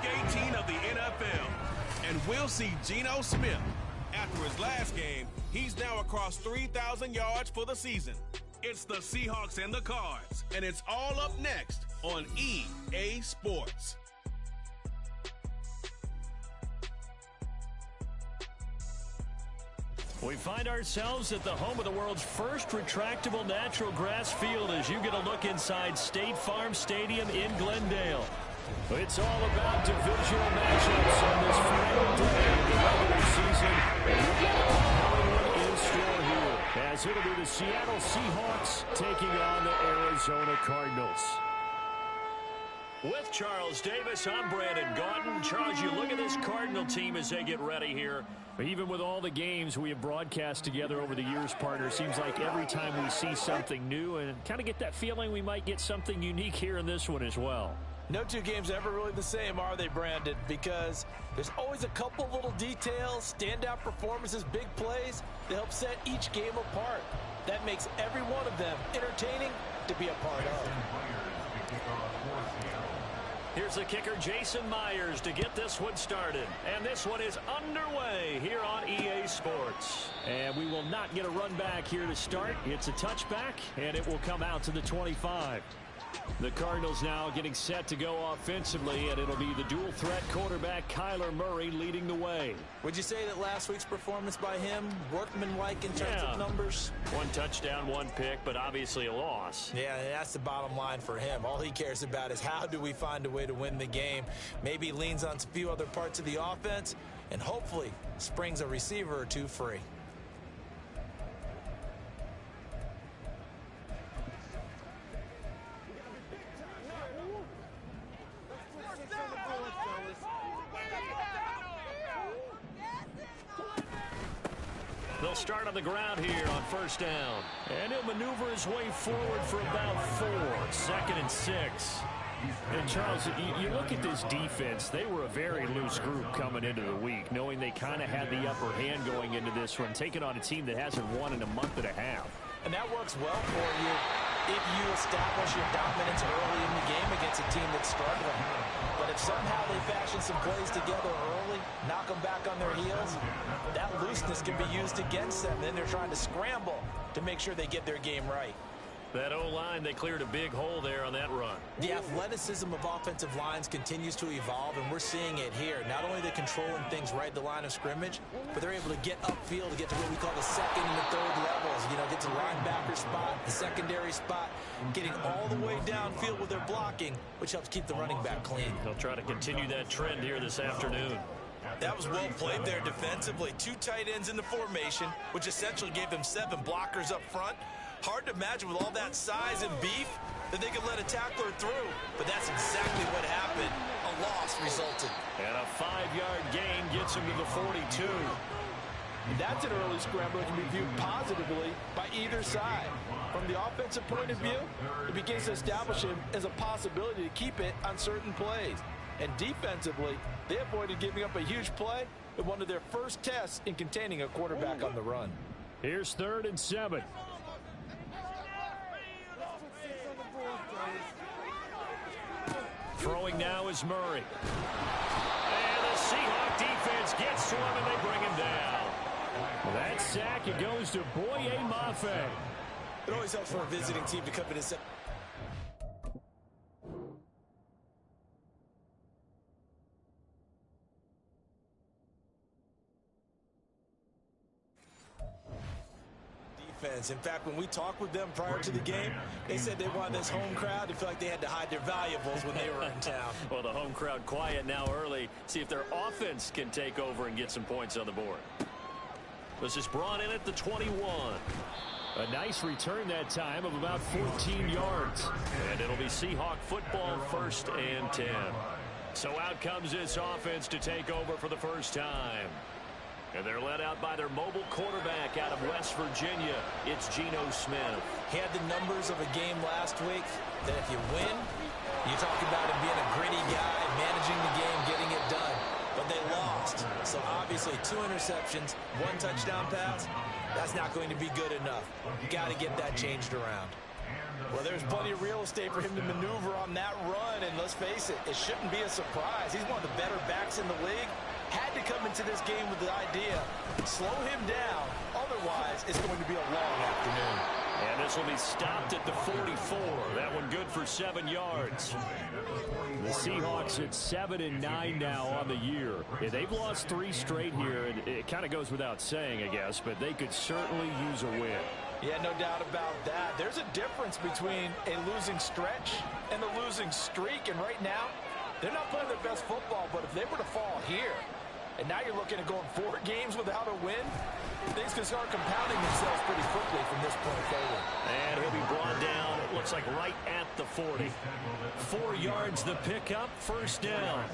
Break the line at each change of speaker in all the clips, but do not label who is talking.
Week 18 of the NFL. And we'll see Geno Smith. After his last game, he's now across 3,000 yards for the season. It's the Seahawks and the Cards, and it's all up next on EA Sports.
We find ourselves at the home of the world's first retractable natural grass field as you get a look inside State Farm Stadium in Glendale. It's all about divisional matchups on this final day of the regular season. We've got a compelling one in store here, as it'll be the Seattle Seahawks taking on the Arizona Cardinals. With Charles Davis, I'm Brandon Gaudin. Charles, you look at this Cardinal team as they get ready here. Even with all the games we have broadcast together over the years, partner, seems like every time we see something new and kind of get that feeling we might get something unique here in this one as well.
No two games are ever really the same, are they, Brandon? Because there's always a couple little details, standout performances, big plays that help set each game apart. That makes every one of them entertaining to be a part of.
Here's the kicker, Jason Myers, to get this one started. And this one is underway here on EA Sports. And we will not get a run back here to start. It's a touchback, and it will come out to the 25. The Cardinals now getting set to go offensively, and it'll be the dual-threat quarterback Kyler Murray leading the way.
Would you say that last week's performance by him, workmanlike in terms of numbers?
One touchdown, one pick, but obviously a loss.
Yeah, that's the bottom line for him. All he cares about is how do we find a way to win the game. Maybe he leans on a few other parts of the offense, and hopefully springs a receiver or two free.
They'll start on the ground here on first down. And he'll maneuver his way forward for about 4. 2nd and 6. And, Charles, you look at this defense, they were a very loose group coming into the week, knowing they kind of had the upper hand going into this one, taking on a team that hasn't won in a month and a half.
And that works well for you if you establish your dominance early in the game against a team that's struggling. But if somehow they fashion some plays together early, knock them back on their heels, that looseness can be used against them. Then they're trying to scramble to make sure they get their game right.
That O-line, they cleared a big hole there on that run.
The athleticism of offensive lines continues to evolve, and we're seeing it here. Not only are they controlling things right at the line of scrimmage, but they're able to get upfield to get to what we call the second and the third levels. You know, get to the linebacker spot, the secondary spot, getting all the way downfield with their blocking, which helps keep the running back clean.
They'll try to continue that trend here this afternoon.
That was well played there defensively. 2 tight ends in the formation, which essentially gave them 7 blockers up front. Hard to imagine with all that size and beef that they could let a tackler through, but that's exactly what happened. A loss resulted.
And a 5-yard gain gets him to the 42.
That's an early scramble that can be viewed positively by either side. From the offensive point of view, it begins to establish him as a possibility to keep it on certain plays. And defensively, they avoided giving up a huge play in one of their first tests in containing a quarterback on the run.
Here's 3rd and 7. Throwing now is Murray. And the Seahawk defense gets to him, and they bring him down. That sack, it goes to Boye Mafe.
It always helps for a visiting team to come in and set. In fact, when we talked with them prior to the game, they said they wanted this home crowd to feel like they had to hide their valuables when they were in town.
Well, the home crowd quiet now early. See if their offense can take over and get some points on the board. This is brought in at the 21. A nice return that time of about 14 yards. And it'll be Seahawk football, 1st and 10. So out comes this offense to take over for the first time. And they're led out by their mobile quarterback out of West Virginia. It's Geno Smith.
He had the numbers of a game last week that if you win, you talk about him being a gritty guy, managing the game, getting it done. But they lost. So obviously 2 interceptions, 1 touchdown pass. That's not going to be good enough. You got to get that changed around. Well, there's plenty of real estate for him to maneuver on that run, and let's face it, it shouldn't be a surprise. He's one of the better backs in the league. Had to come into this game with the idea, slow him down, otherwise it's going to be a long afternoon.
And this will be stopped at the 44. That one good for 7 yards. The Seahawks at 7-9 now on the year. Yeah, they've lost 3 straight here, and it kind of goes without saying, I guess, but they could certainly use a win.
Yeah, no doubt about that. There's a difference between a losing stretch and a losing streak, and right now, they're not playing their best football, but if they were to fall here, and now you're looking at going 4 games without a win, things can start compounding themselves pretty quickly from this point forward.
And he'll be brought down, it looks like right at the 40. 4 yards the pickup, first down.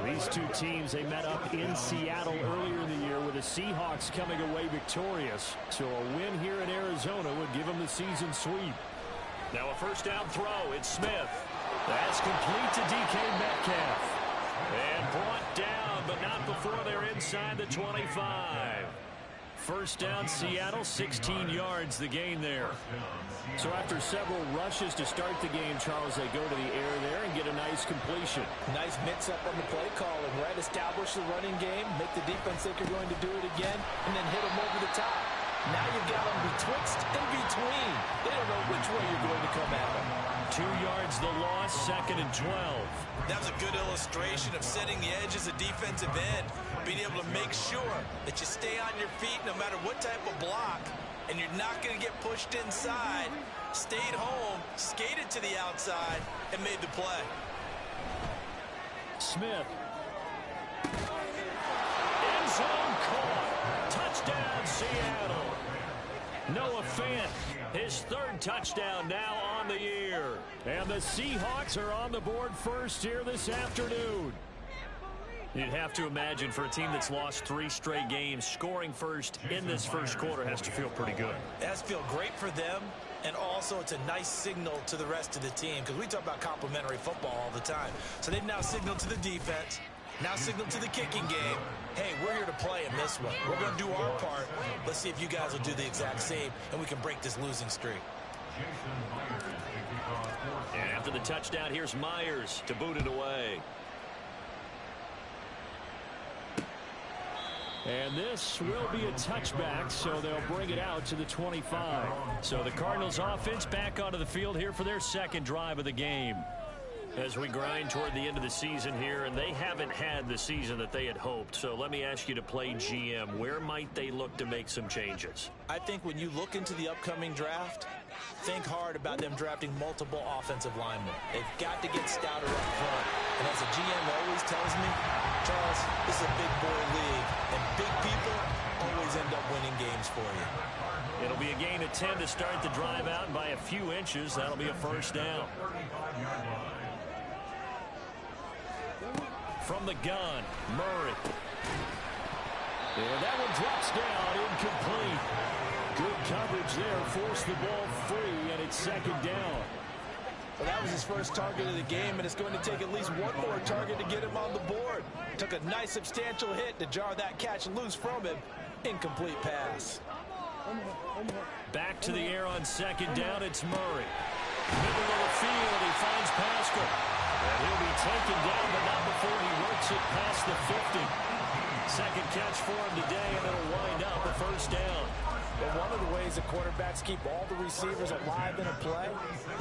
These two teams, they met up in Seattle earlier in the year with the Seahawks coming away victorious. So a win here in Arizona would give them the season sweep. Now a first down throw, it's Smith. That's complete to DK Metcalf. And brought down, but not before they're inside the 25. First down, Seattle, 16 yards the gain there. So after several rushes to start the game, Charles, they go to the air there and get a nice completion.
Nice mix up on the play calling, right? Establish the running game, make the defense think you're going to do it again, and then hit them over the top. Now you've got them betwixt and between. They don't know which way you're going to come at them.
2 yards the loss, 2nd and 12.
That was a good illustration of setting the edge as a defensive end, being able to make sure that you stay on your feet no matter what type of block, and you're not going to get pushed inside. Stayed home, skated to the outside, and made the play.
Smith. End zone caught. Touchdown, Seattle. Noah Fant, his 3rd touchdown now on the year. And the Seahawks are on the board first here this afternoon. You'd have to imagine for a team that's lost 3 straight games, scoring first in this first quarter has to feel pretty good.
It has to feel great for them, and also it's a nice signal to the rest of the team, because we talk about complimentary football all the time. So they've now signaled to the defense, now signaled to the kicking game, hey, we're here to play in this one. We're going to do our part. Let's see if you guys will do the exact same, and we can break this losing streak.
And after the touchdown, here's Myers to boot it away. And this will be a touchback, so they'll bring it out to the 25. So the Cardinals offense back onto the field here for their 2nd drive of the game. As we grind toward the end of the season here, and they haven't had the season that they had hoped. So let me ask you to play GM. Where might they look to make some changes?
I think when you look into the upcoming draft, think hard about them drafting multiple offensive linemen. They've got to get stouter up front. And as a GM always tells me, Charles, this is a big boy league, and big people always end up winning games for you.
It'll be a gain of 10 to start the drive out, and by a few inches, that'll be a first down. From the gun, Murray. And that one drops down, incomplete. Good coverage there, forced the ball free, and it's 2nd down.
Well, that was his first target of the game, and it's going to take at least one more target to get him on the board. Took a nice substantial hit to jar that catch loose from him. Incomplete pass.
Back to the air on 2nd down, it's Murray. Middle of the field, he finds Pascal. And he'll be taken down, but not before he works it past the 50. 2nd catch for him today, and it'll wind up a first down.
But one of the ways the quarterbacks keep all the receivers alive in a play,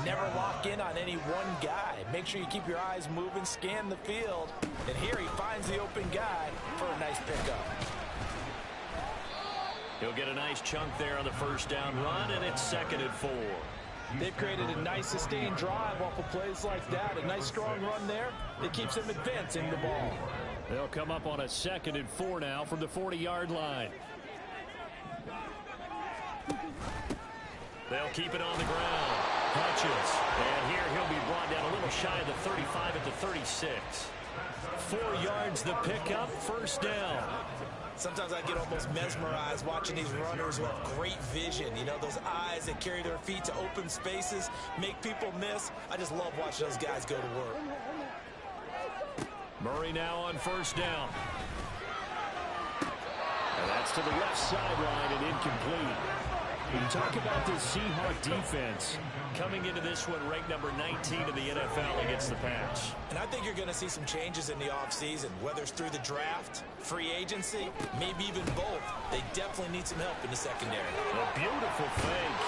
never lock in on any one guy. Make sure you keep your eyes moving, scan the field, and here he finds the open guy for a nice pickup.
He'll get a nice chunk there on the first down run, and it's 2nd and 4.
They've created a nice sustained drive off of plays like that. A nice strong run there that keeps them advancing the ball.
They'll come up on a 2nd and 4 now from the 40-yard line. They'll keep it on the ground. Hutchins. And here he'll be brought down a little shy of the 35 at the 36. 4 yards the pickup, first down.
Sometimes I get almost mesmerized watching these runners who have great vision. You know, those eyes that carry their feet to open spaces, make people miss. I just love watching those guys go to work.
Murray now on first down. And that's to the left sideline and incomplete. When you talk about the Seahawk defense, coming into this one ranked number 19 in the NFL against the pass.
And I think you're going to see some changes in the offseason, whether it's through the draft, free agency, maybe even both. They definitely need some help in the secondary.
A beautiful fake.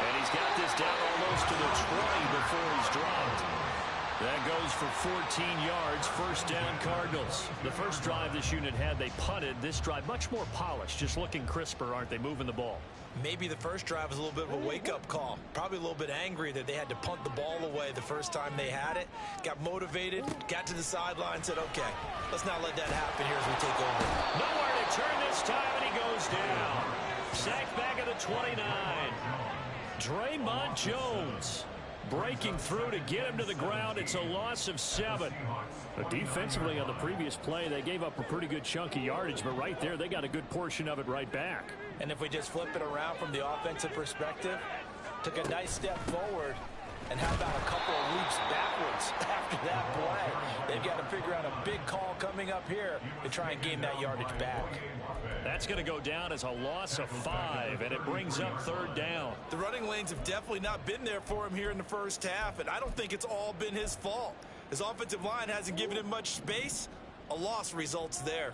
And he's got this down almost to the 20 before he's dropped. That goes for 14 yards, first down Cardinals. The first drive this unit had, they punted. This drive, much more polished, just looking crisper, aren't they, moving the ball?
Maybe the first drive was a little bit of a wake-up call. Probably a little bit angry that they had to punt the ball away the first time they had it. Got motivated, got to the sideline, said, okay, let's not let that happen here as we take over.
Nowhere to turn this time, and he goes down. Sacked back at the 29. Draymond Jones breaking through to get him to the ground. It's a loss of 7. But defensively on the previous play, they gave up a pretty good chunk of yardage, but right there, they got a good portion of it right back.
And if we just flip it around from the offensive perspective, took a nice step forward, and how about a couple of leaps backwards after that play? They've got to figure out a big call coming up here to try and gain that yardage back.
That's going to go down as a loss of 5, and it brings up third down.
The running lanes have definitely not been there for him here in the first half, and I don't think it's all been his fault. His offensive line hasn't given him much space. A loss results there.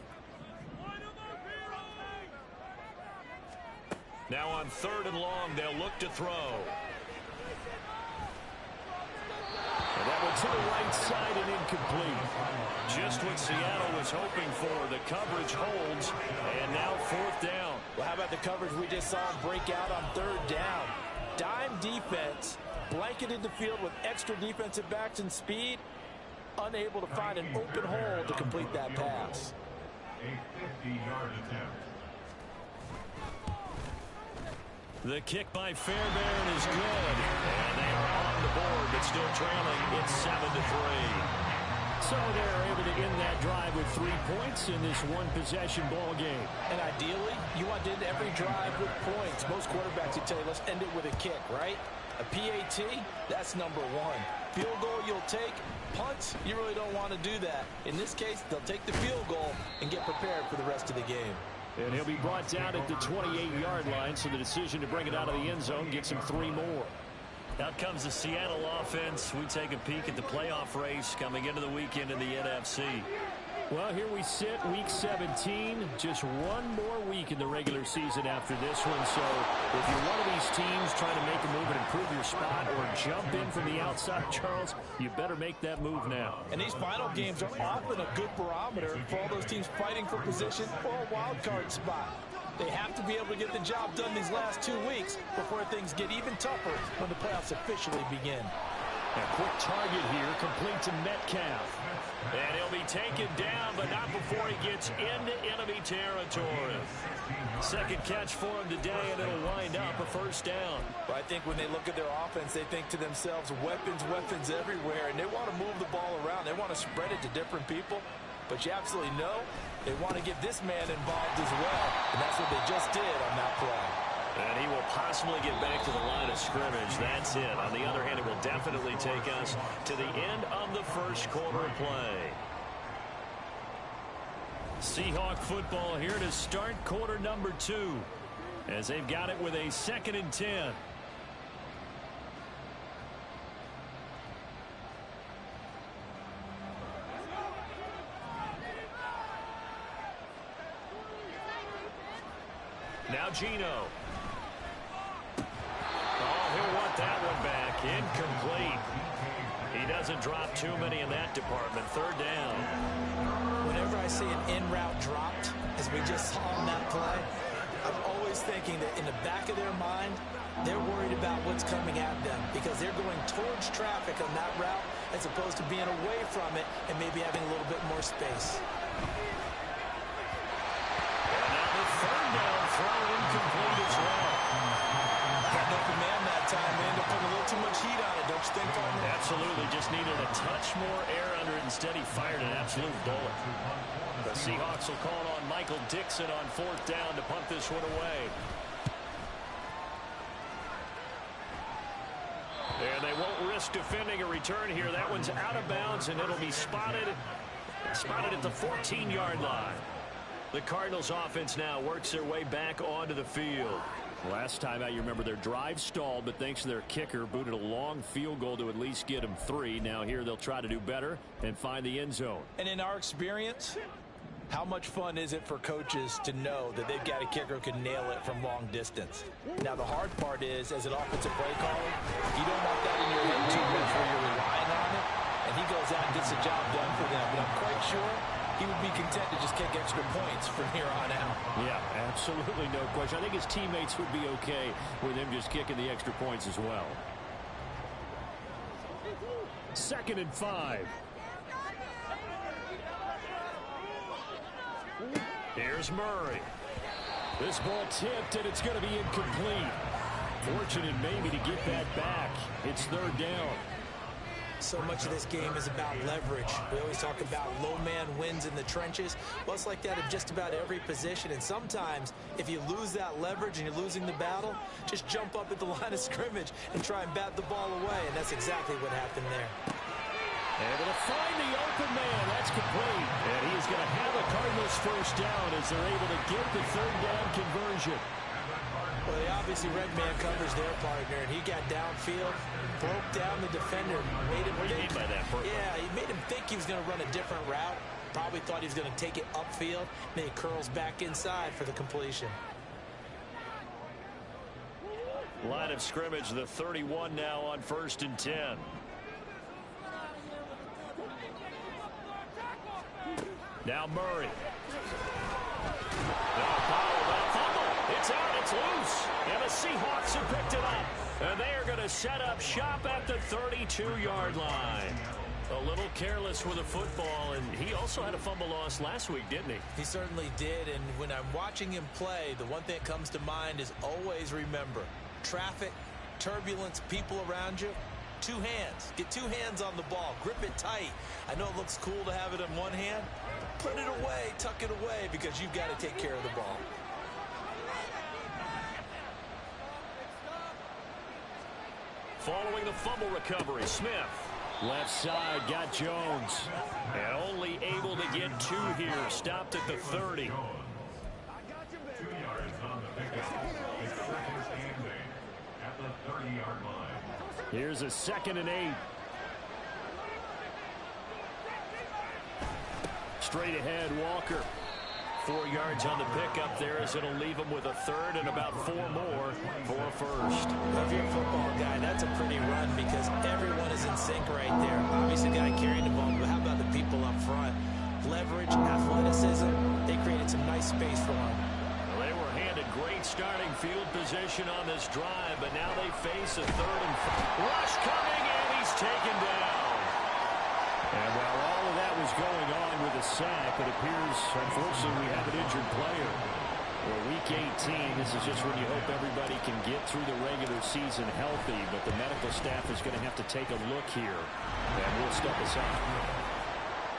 Now on 3rd and long, they'll look to throw. And that one to the right side and incomplete. Just what Seattle was hoping for. The coverage holds, and now 4th down.
Well, how about the coverage we just saw him break out on 3rd down? Dime defense, blanketed the field with extra defensive backs and speed, unable to find an open hole to complete that pass.
A 50-yard attempt.
The kick by Fairbairn is good. And they are on the board, but still trailing. It's 7-3. So they're able to end that drive with 3 points in this one-possession ball game.
And ideally, you want to end every drive with points. Most quarterbacks would tell you, let's end it with a kick, right? A PAT, that's number 1. Field goal you'll take. Punts, you really don't want to do that. In this case, they'll take the field goal and get prepared for the rest of the game.
And he'll be brought down at the 28-yard line, so the decision to bring it out of the end zone gets him 3 more. Out comes the Seattle offense. We take a peek at the playoff race coming into the weekend in the NFC. Well, here we sit, week 17. Just 1 more week in the regular season after this one. So if you're one of these teams trying to make a move and improve your spot or jump in from the outside, Charles, you better make that move now.
And these final games are often a good barometer for all those teams fighting for position or a wild card spot. They have to be able to get the job done these last 2 weeks before things get even tougher when the playoffs officially begin.
A quick target here, complete to Metcalf. And he'll be taken down, but not before he gets into enemy territory. Second catch for him today, and it'll wind up a first down.
But I think when they look at their offense, they think to themselves, weapons, weapons everywhere, and they want to move the ball around. They want to spread it to different people. But you absolutely know they want to get this man involved as well, and that's what they just did on that play.
And he will possibly get back to the line of scrimmage. That's it. On the other hand, it will definitely take us to the end of the first quarter of play. Seahawk football here to start quarter number 2, as they've got it with a 2nd and 10. Now Geno. He'll want that one back. Incomplete. He doesn't drop too many in that department. 3rd down.
Whenever I see an in-route dropped, as we just saw on that play, I'm always thinking that in the back of their mind, they're worried about what's coming at them because they're going towards traffic on that route as opposed to being away from it and maybe having a little bit more space.
And now the 3rd down throw incomplete as well.
Got no command that time. They end up putting a little too much heat on it, don't you think, Farmer?
Absolutely. Just needed a touch more air under it. Instead, he fired an absolute bullet. The Seahawks will call on Michael Dixon on 4th down to punt this one away. And they won't risk defending a return here. That one's out of bounds, and it'll be spotted at the 14-yard line. The Cardinals offense now works their way back onto the field. Last time out, you remember their drive stalled, but thanks to their kicker, booted a long field goal to at least get them 3. Now here they'll try to do better and find the end zone.
And in our experience, how much fun is it for coaches to know that they've got a kicker who can nail it from long distance? Now, the hard part is, as an offensive play caller, you don't want that in your head too much where you're relying on it, and he goes out and gets the job done for them. But I'm quite sure he would be content to just kick extra points from here on out.
Yeah, absolutely no question. I think his teammates would be okay with him just kicking the extra points as well. 2nd and 5. Here's Murray. This ball tipped, and it's going to be incomplete. Fortunate maybe to get that back. It's 3rd down.
So much of this game is about leverage. We always talk about low man wins in the trenches. Well, it's like that in just about every position. And sometimes, if you lose that leverage and you're losing the battle, just jump up at the line of scrimmage and try and bat the ball away. And that's exactly what happened there.
Able to find the open man. That's complete. And he's going to have a Cardinals first down as they're able to get the 3rd down conversion.
Well, they obviously red man covers their partner, and he got downfield, broke down the defender, made him
What do you mean by that, Bert?
Yeah, he made him think he was going to run a different route. Probably thought he was going to take it upfield. Then he curls back inside for the completion.
Line of scrimmage, the 31 now on 1st and 10. Now Murray. It's out, it's loose, and the Seahawks have picked it up. And they are going to set up shop at the 32-yard line. A little careless with the football, and he also had a fumble loss last week, didn't he?
He certainly did, and when I'm watching him play, the one thing that comes to mind is always remember, traffic, turbulence, people around you, 2 hands. Get 2 hands on the ball. Grip it tight. I know it looks cool to have it in one hand. Put it away, tuck it away, because you've got to take care of the ball.
Following the fumble recovery, Smith. Left side, got Jones. And only able to get 2 here. Stopped at the 30.
2 yards on the pickup. It's 2nd and 8 at the 30-yard line.
Here's a 2nd and 8. Straight ahead, Walker. 4 yards on the pickup there as it'll leave him with a 3rd and about 4 more for a first.
If you're a football guy, that's a pretty run because everyone is in sync right there. Obviously, the guy carrying the ball, but how about the people up front? Leverage, athleticism, they created some nice space for him.
Well, they were handed great starting field position on this drive, but now they face a 3rd and 5. Rush coming, and he's taken down. And while all of that was going on with a sack, it appears, unfortunately, we have an injured player. Well, week 18, this is just when you hope everybody can get through the regular season healthy, but the medical staff is going to have to take a look here, and we'll step aside.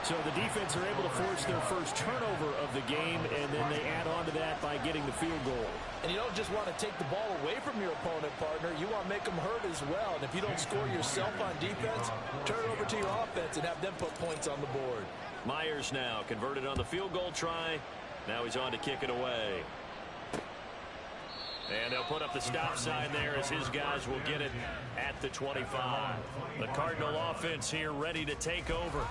So the defense are able to force their first turnover of the game, and then they add on to that by getting the field goal.
And you don't just want to take the ball away from your opponent, partner. You want to make them hurt as well. And if you don't score yourself on defense, turn it over to your offense and have them put points on the board.
Myers now converted on the field goal try. Now he's on to kick it away. And they'll put up the stop sign there as his guys will get it at the 25. The Cardinal offense here ready to take over.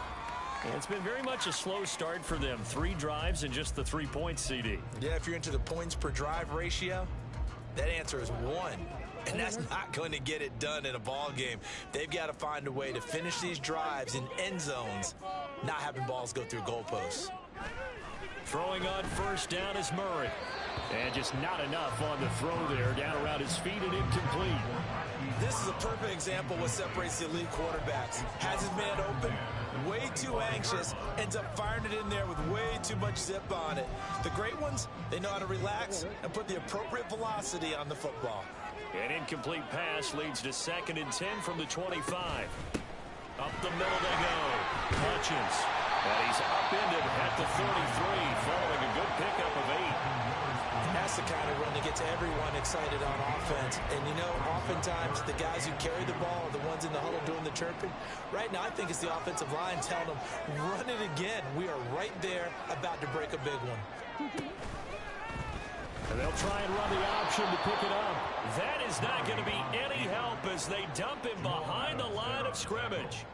And it's been very much a slow start for them. 3 drives and just the 3 points, CD.
Yeah, if you're into the points per drive ratio, that answer is 1. And that's not going to get it done in a ball game. They've got to find a way to finish these drives in end zones, not having balls go through goalposts.
Throwing on first down is Murray. And just not enough on the throw there. Down around his feet and incomplete.
This is a perfect example of what separates the elite quarterbacks. Has his man open, way too anxious, ends up firing it in there with way too much zip on it. The great ones, they know how to relax and put the appropriate velocity on the football.
An incomplete pass leads to 2nd and 10 from the 25. Up the middle they go. Hutchins. And he's upended at the 33, following a good pickup of 8.
That's the kind of run that gets everyone excited on offense. And, you know, oftentimes the guys who carry the ball are the ones in the huddle doing the chirping. Right now, I think it's the offensive line telling them, run it again. We are right there about to break a big one.
And they'll try and run the option to pick it up. That is not going to be any help as they dump him behind the line of scrimmage.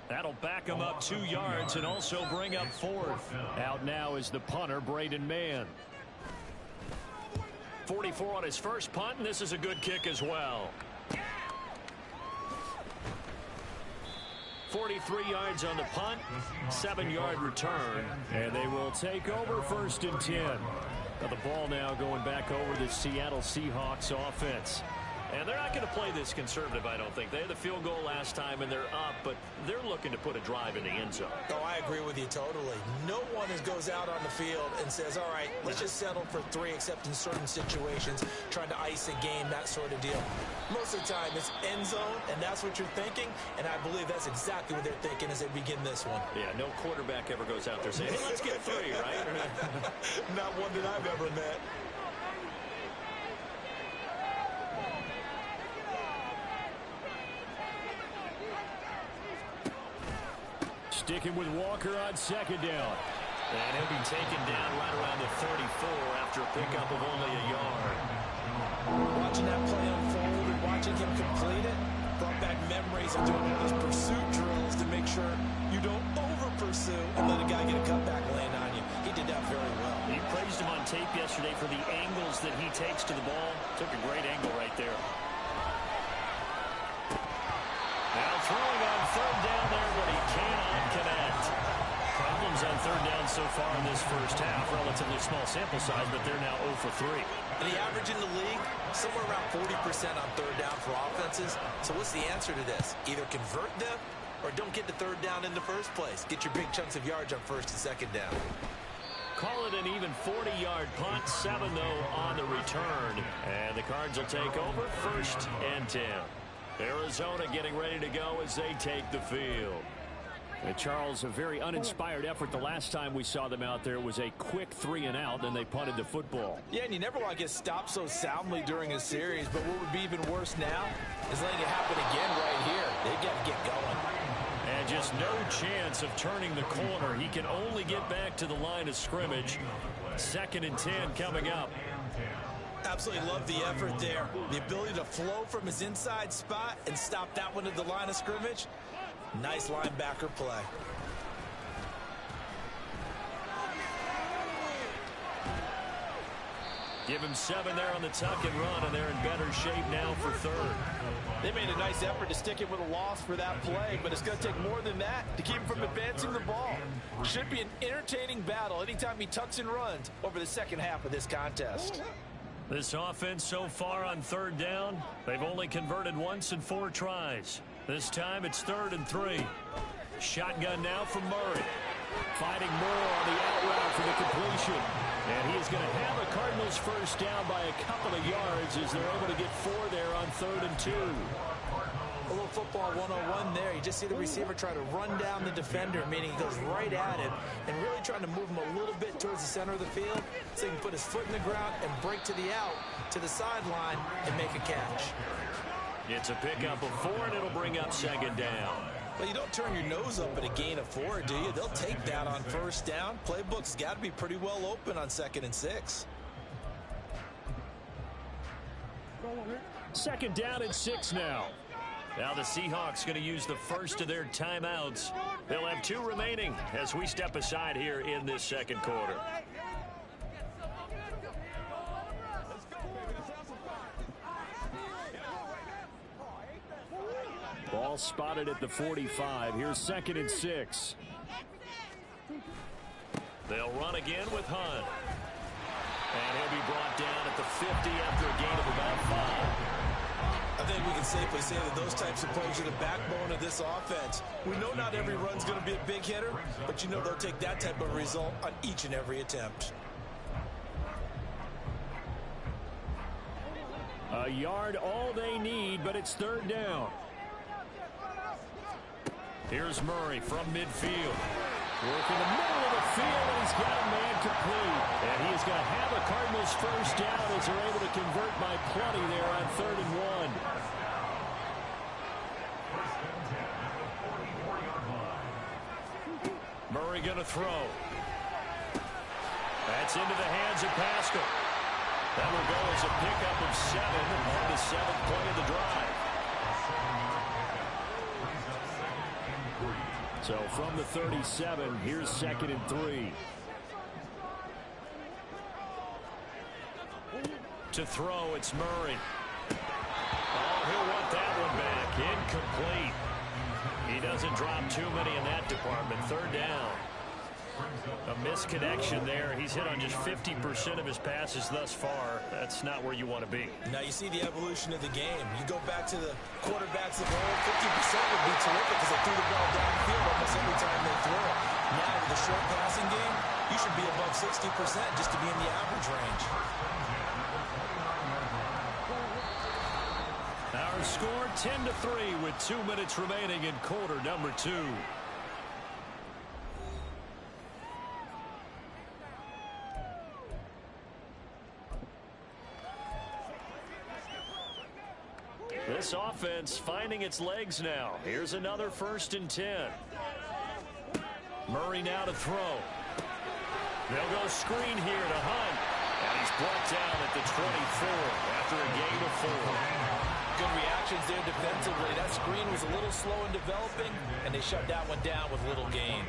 That'll back him up 2 yards and also bring up 4th. Out now is the punter, Braden Mann. 44 on his first punt, and this is a good kick as well. 43 yards on the punt, 7-yard return, and they will take over 1st and 10. Now the ball now going back over the Seattle Seahawks offense. And they're not going to play this conservative, I don't think. They had the field goal last time, and they're up, but they're looking to put a drive in the end zone.
Oh, I agree with you totally. No one goes out on the field and says, all right, let's just settle for 3, except in certain situations, trying to ice a game, that sort of deal. Most of the time, it's end zone, and that's what you're thinking, and I believe that's exactly what they're thinking as they begin this one.
Yeah, no quarterback ever goes out there saying, hey, let's get 3, right?
Not one that I've ever met.
Sticking with Walker on 2nd down. And he'll be taken down right around the 34 after a pickup of only a yard.
Watching that play unfold and watching him complete it brought back memories of doing all those pursuit drills to make sure you don't over-pursue and let a guy get a cutback land on you. He did that very well.
You praised him on tape yesterday for the angles that he takes to the ball. Took a great angle right there. Now throwing on 3rd down there, but he cannot connect. Problems on 3rd down so far in this first half. Relatively small sample size, but they're now 0 for 3.
And the average in the league, somewhere around 40% on 3rd down for offenses. So what's the answer to this? Either convert them or don't get to 3rd down in the first place. Get your big chunks of yards on 1st and 2nd down.
Call it an even 40-yard punt. 7, though, on the return. And the Cards will take over 1st and 10. Arizona getting ready to go as they take the field. And Charles, a very uninspired effort. The last time we saw them out there was a quick 3 and out, then they punted the football.
Yeah, and you never want to get stopped so soundly during a series, but what would be even worse now is letting it happen again right here. They've got to get going.
And just no chance of turning the corner. He can only get back to the line of scrimmage. 2nd and 10 coming up.
Absolutely love the effort there. The ability to flow from his inside spot and stop that one at the line of scrimmage. Nice linebacker play.
Give him 7 there on the tuck and run, and they're in better shape now for 3rd.
They made a nice effort to stick it with a loss for that play, but it's going to take more than that to keep him from advancing the ball. Should be an entertaining battle anytime he tucks and runs over the second half of this contest.
This offense so far on 3rd down, they've only converted once in 4 tries. This time it's 3rd and 3. Shotgun now from Murray. Fighting more on the out route for the completion. And he is going to have a Cardinals first down by a couple of yards as they're able to get 4 there on 3rd and 2.
A little football 101 there. You just see the receiver try to run down the defender, meaning he goes right at him and really trying to move him a little bit towards the center of the field so he can put his foot in the ground and break to the out, to the sideline, and make a catch.
It's a pickup of 4, and it'll bring up 2nd down.
Well, you don't turn your nose up at a gain of 4, do you? They'll take that on 1st down. Playbook's got to be pretty well open on 2nd and 6.
2nd down and 6 now. Now the Seahawks going to use the first of their timeouts. They'll have 2 remaining as we step aside here in this 2nd quarter. Ball spotted at the 45. Here's 2nd and 6. They'll run again with Hunt. And he'll be brought down at the 50 after a gain of about 5.
I think we can safely say that those types of plays are the backbone of this offense. We know not every run's going to be a big hitter, but you know they'll take that type of result on each and every attempt.
A yard all they need, but it's 3rd down. Here's Murray from midfield. Working the middle of the field, and he's got a man complete. And he's going to have a Cardinals first down as they're able to convert by plenty there on 3rd and 1. Murray going to throw. That's into the hands of Pascal. That will go as a pickup of 7 on the 7th play of the drive. So from the 37, here's 2nd and 3. To throw, it's Murray. Oh, he'll want that one back. Incomplete. He doesn't drop too many in that department. 3rd down. A misconnection there. He's hit on just 50% of his passes thus far. That's not where you want to be.
Now you see the evolution of the game. You go back to the quarterbacks of old, 50% would be terrific because they threw the ball downfield almost every time they throw it. Now with the short passing game, you should be above 60% just to be in the average range.
Our score 10-3 with 2 minutes remaining in quarter number 2. This offense finding its legs now. Here's another 1st and 10. Murray now to throw. They'll go screen here to Hunt. And he's brought down at the 24 after a gain of 4.
Good reactions there defensively. That screen was a little slow in developing, and they shut that one down with little gain.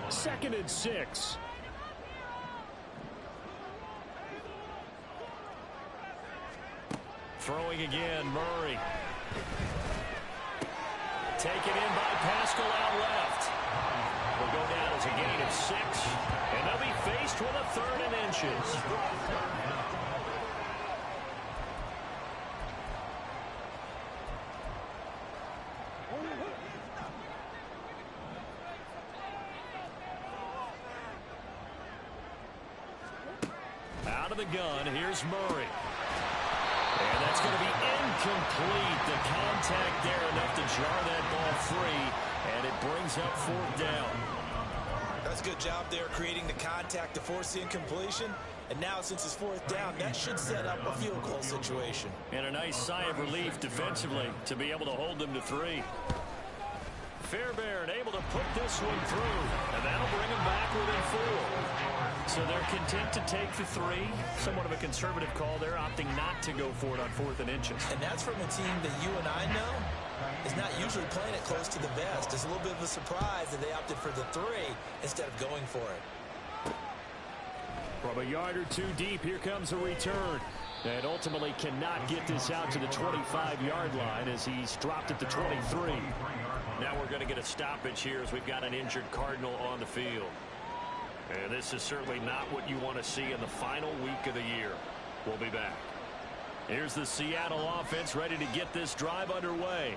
2nd and 6. Throwing again, Murray. Taken in by Pascal out left. Will go down as a gain of 6, and they'll be faced with a 3rd and inches. Out of the gun, here's Murray. And that's going to be incomplete. The contact there enough to jar that ball free, and it brings up 4th down.
That's a good job there creating the contact to force the incompletion. And now since it's 4th down, that should set up a field goal situation.
And a nice sigh of relief defensively to be able to hold them to 3. Fairbairn able to put this one through, and that'll bring them back within 4. So they're content to take the 3. Somewhat of a conservative call there, opting not to go for it on 4th and inches.
And that's from a team that you and I know is not usually playing it close to the vest. It's a little bit of a surprise that they opted for the 3 instead of going for it.
From a yard or 2 deep, here comes a return. And ultimately cannot get this out to the 25-yard line as he's dropped at the 23. Now we're going to get a stoppage here as we've got an injured Cardinal on the field. And this is certainly not what you want to see in the final week of the year. We'll be back. Here's the Seattle offense ready to get this drive underway.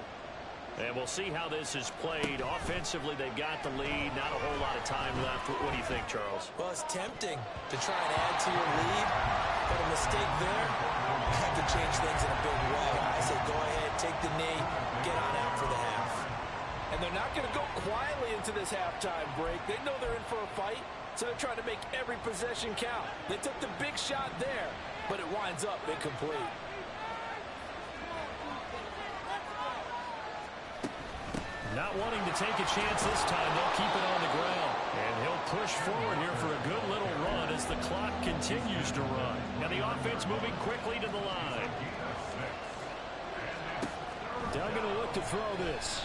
And we'll see how this is played. Offensively, they've got the lead. Not a whole lot of time left. What do you think, Charles?
Well, it's tempting to try and add to your lead. But a mistake there, that could change things in a big way. I say go ahead, take the knee, get on out for the half.
And they're not going to go quietly into this halftime break. They know they're in for a fight, so they're trying to make every possession count. They took the big shot there, but it winds up incomplete.
Not wanting to take a chance this time, they'll keep it on the ground. And he'll push forward here for a good little run as the clock continues to run. And the offense moving quickly to the line. Duggan will look to throw this.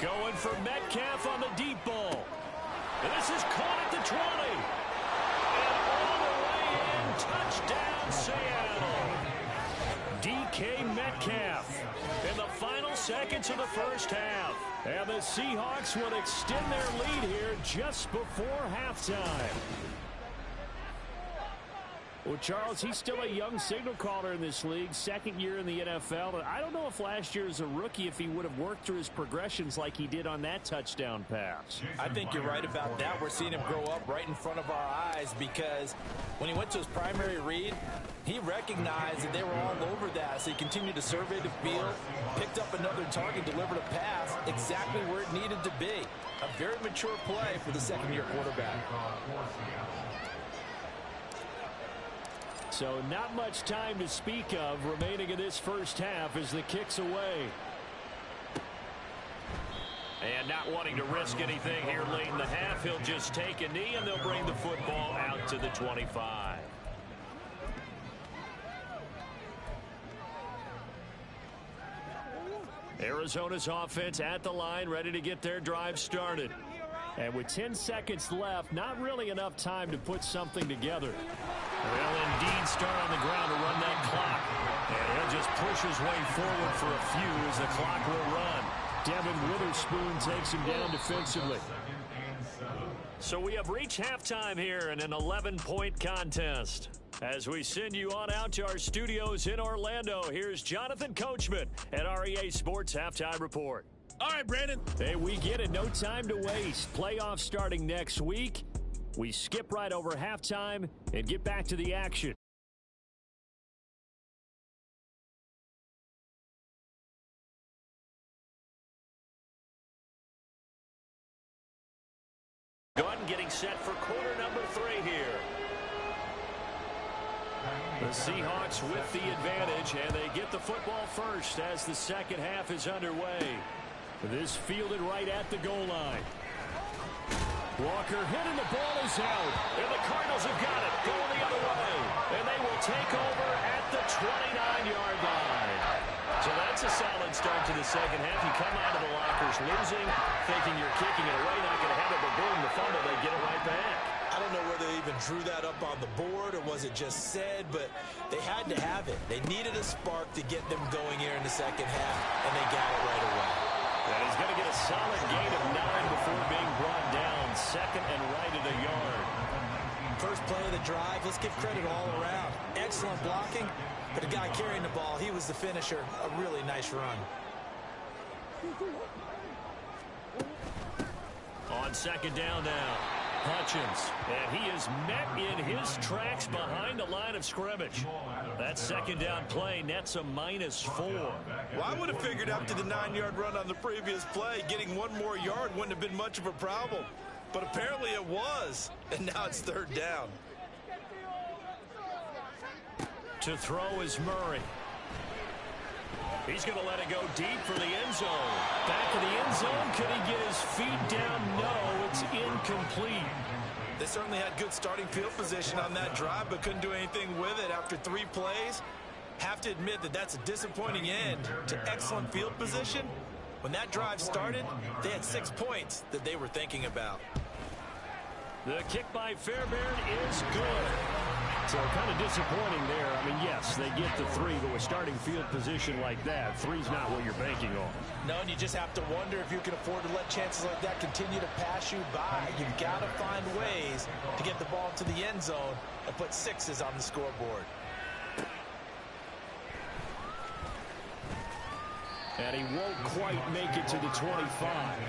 Going for Metcalf on the deep ball. And this is caught at the 20. And all the way in, touchdown Seattle. DK Metcalf in the final seconds of the first half. And the Seahawks will extend their lead here just before halftime. Well, Charles, he's still a young signal caller in this league, 2nd year in the NFL. I don't know if last year as a rookie, if he would have worked through his progressions like he did on that touchdown pass.
I think you're right about that. We're seeing him grow up right in front of our eyes because when he went to his primary read, he recognized that they were all over that. So he continued to survey the field, picked up another target, delivered a pass exactly where it needed to be. A very mature play for the 2nd-year quarterback.
So not much time to speak of remaining in this first half as the kick's away. And not wanting to risk anything here late in the half, he'll just take a knee and they'll bring the football out to the 25. Arizona's offense at the line, ready to get their drive started. And with 10 seconds left, not really enough time to put something together. They'll indeed start on the ground to run that clock. And he'll just push his way forward for a few as the clock will run. Devin Witherspoon takes him down defensively. So we have reached halftime here in an 11-point contest. As we send you on out to our studios in Orlando, here's Jonathan Coachman at REA Sports Halftime Report.
All right, Brandon.
Hey, we get it. No time to waste. Playoffs starting next week. We skip right over halftime and get back to the action. Gunn getting set for quarter number 3 here. The Seahawks with the advantage, and they get the football first as the second half is underway. This fielded right at the goal line. Walker hit and the ball is out. And the Cardinals have got it, going the other way. And they will take over at the 29-yard line. So that's a solid start to the second half. You come out of the lockers losing, thinking you're kicking it away, not going to have it, but boom, the fumble, they get it right back.
I don't know whether they even drew that up on the board or was it just said, but they had to have it. They needed a spark to get them going here in the second half, and they got it right away.
And he's going to get a solid gain of 9 before being brought down. Second and right at a yard.
First play of the drive, let's give credit all around. Excellent blocking, but the guy carrying the ball, he was the finisher. A really nice run.
On second down now, Hutchins, and he is met in his tracks behind the line of scrimmage. That second down play nets a -4.
Well, I would have figured after the 9-yard run on the previous play, getting one more yard wouldn't have been much of a problem. But apparently it was, and now it's third down.
To throw is Murray. He's going to let it go deep for the end zone. Back of the end zone. Could he get his feet down? No, it's incomplete.
They certainly had good starting field position on that drive, but couldn't do anything with it after 3 plays. Have to admit that that's a disappointing end to excellent field position. When that drive started, they had 6 points that they were thinking about.
The kick by Fairbairn is good. So kind of disappointing there. I mean, yes, they get the 3, but with starting field position like that, 3's not what you're banking on.
No, and you just have to wonder if you can afford to let chances like that continue to pass you by. You've got to find ways to get the ball to the end zone and put 6s on the scoreboard.
And he won't quite make it to the 25.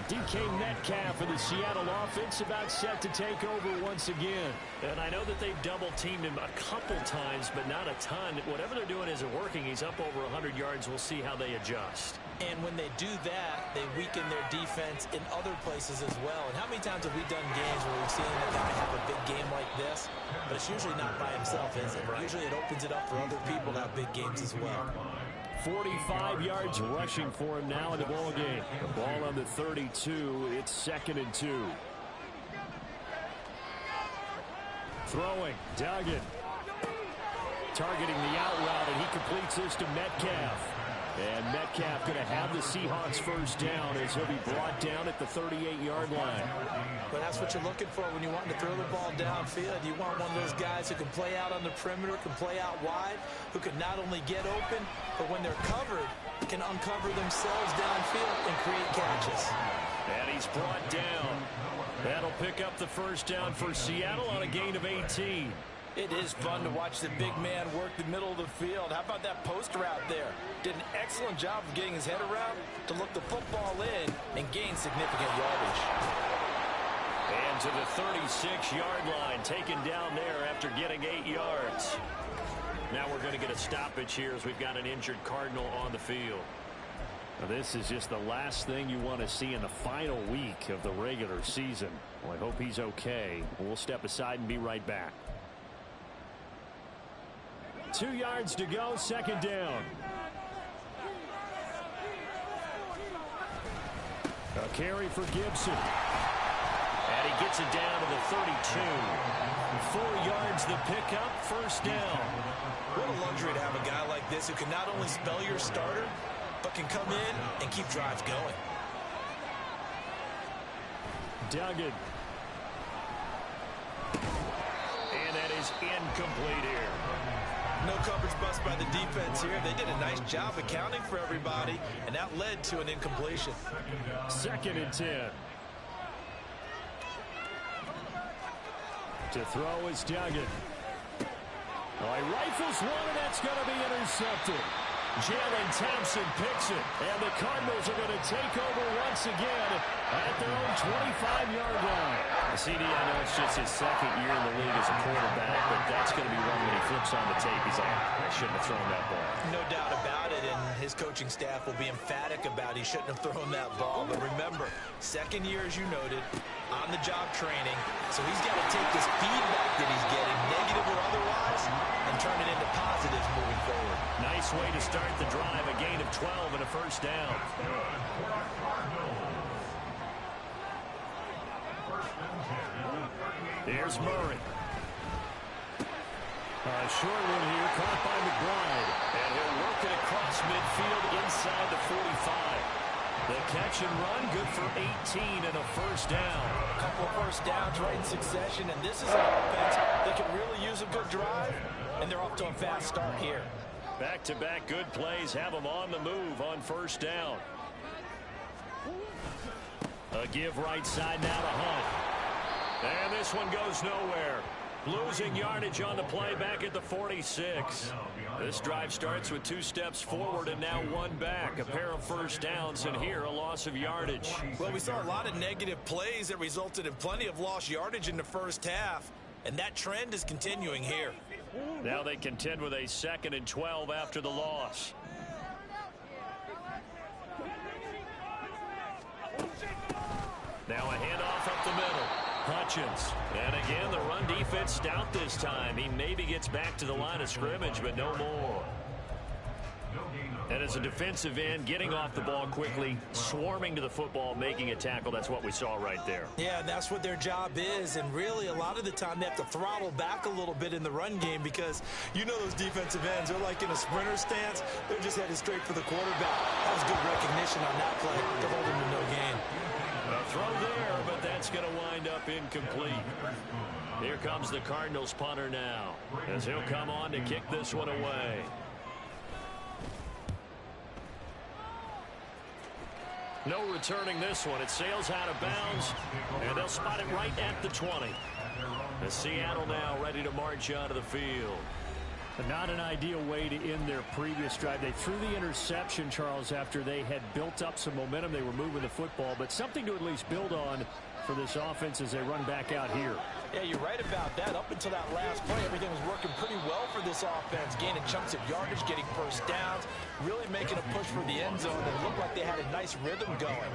DK Metcalf of the Seattle offense about set to take over once again. And I know that they've double-teamed him a couple times, but not a ton. Whatever they're doing isn't working. He's up over 100 yards. We'll see how they adjust.
And when they do that, they weaken their defense in other places as well. And how many times have we done games where we've seen a guy have a big game like this, but it's usually not by himself, is it? Usually it opens it up for other people to have big games as well.
45 yards rushing for him now in the ball game. The ball on the 32. It's 2nd and 2. Throwing. Duggan. Targeting the out route, and he completes this to Metcalf. And Metcalf going to have the Seahawks first down as he'll be brought down at the 38-yard line.
But that's what you're looking for when you want to throw the ball downfield. You want one of those guys who can play out on the perimeter, can play out wide, who can not only get open, but when they're covered, can uncover themselves downfield and create catches.
And he's brought down. That'll pick up the first down for Seattle on a gain of 18.
It is fun to watch the big man work the middle of the field. How about that post route there? Did an excellent job of getting his head around to look the football in and gain significant yardage.
And to the 36-yard line, taken down there after getting 8 yards. Now we're going to get a stoppage here as we've got an injured Cardinal on the field. Now this is just the last thing you want to see in the final week of the regular season. Well, I hope he's okay. We'll step aside and be right back. 2 yards to go, second down. A carry for Gibson. And he gets it down to the 32. 4 yards the pickup, first down.
What a luxury to have a guy like this who can not only spell your starter, but can come in and keep drives going.
Duggan. And that is incomplete here.
No coverage bust by the defense here. They did a nice job accounting for everybody, and that led to an incompletion.
2nd and 10. To throw is Duggan. Oh, he rifles one, and that's going to be intercepted. Jalen Thompson picks it, and the Cardinals are going to take over once again at their own 25-yard line. CD, I know it's just his 2nd year in the league as a quarterback, but that's going to be one when he flips on the tape. He's like, I shouldn't have thrown that ball.
No doubt about it, and his coaching staff will be emphatic about he shouldn't have thrown that ball. But remember, 2nd year, as you noted, on-the-job training, so he's got to take this feedback that he's getting, negative or otherwise, and turn it into positives moving forward.
Nice way to start the drive, a gain of 12 and a 1st down. Here's Murray. Short one here, caught by McBride. And he'll work it across midfield inside the 45. The catch and run, good for 18 and a 1st down.
A couple of 1st downs right in succession, and this is an offense that can really use a good drive, and they're off to a fast start here.
Back-to-back good plays have them on the move on 1st down. A give right side now to Hunt. And this one goes nowhere. Losing yardage on the play back at the 46. This drive starts with 2 steps forward and now 1 back. A pair of 1st downs, and here a loss of yardage.
Well, we saw a lot of negative plays that resulted in plenty of lost yardage in the 1st half, and that trend is continuing here.
Now they contend with a 2nd and 12 after the loss. Now a handoff up the middle. Hutchins. And again, the run defense stout this time. He maybe gets back to the line of scrimmage, but no more. And as a defensive end, getting off the ball quickly, swarming to the football, making a tackle, that's what we saw right there.
Yeah, that's what their job is, and really a lot of the time they have to throttle back a little bit in the run game because you know those defensive ends, they're like in a sprinter stance. They're just headed straight for the quarterback. That was good recognition on that play to hold him to no gain.
A throw there, but that's going to wind up incomplete. Here comes the Cardinals punter now, as he'll come on to kick this one away. No returning this one. It sails out of bounds, and they'll spot it right at the 20. The Seattle now ready to march out of the field.
But not an ideal way to end their previous drive. They threw the interception, Charles, after they had built up some momentum. They were moving the football, but something to at least build on for this offense as they run back out here.
Yeah, you're right about that. Up until that last play, everything was working pretty well for this offense, gaining chunks of yardage, getting 1st downs, really making a push for the end zone. It looked like they had a nice rhythm going.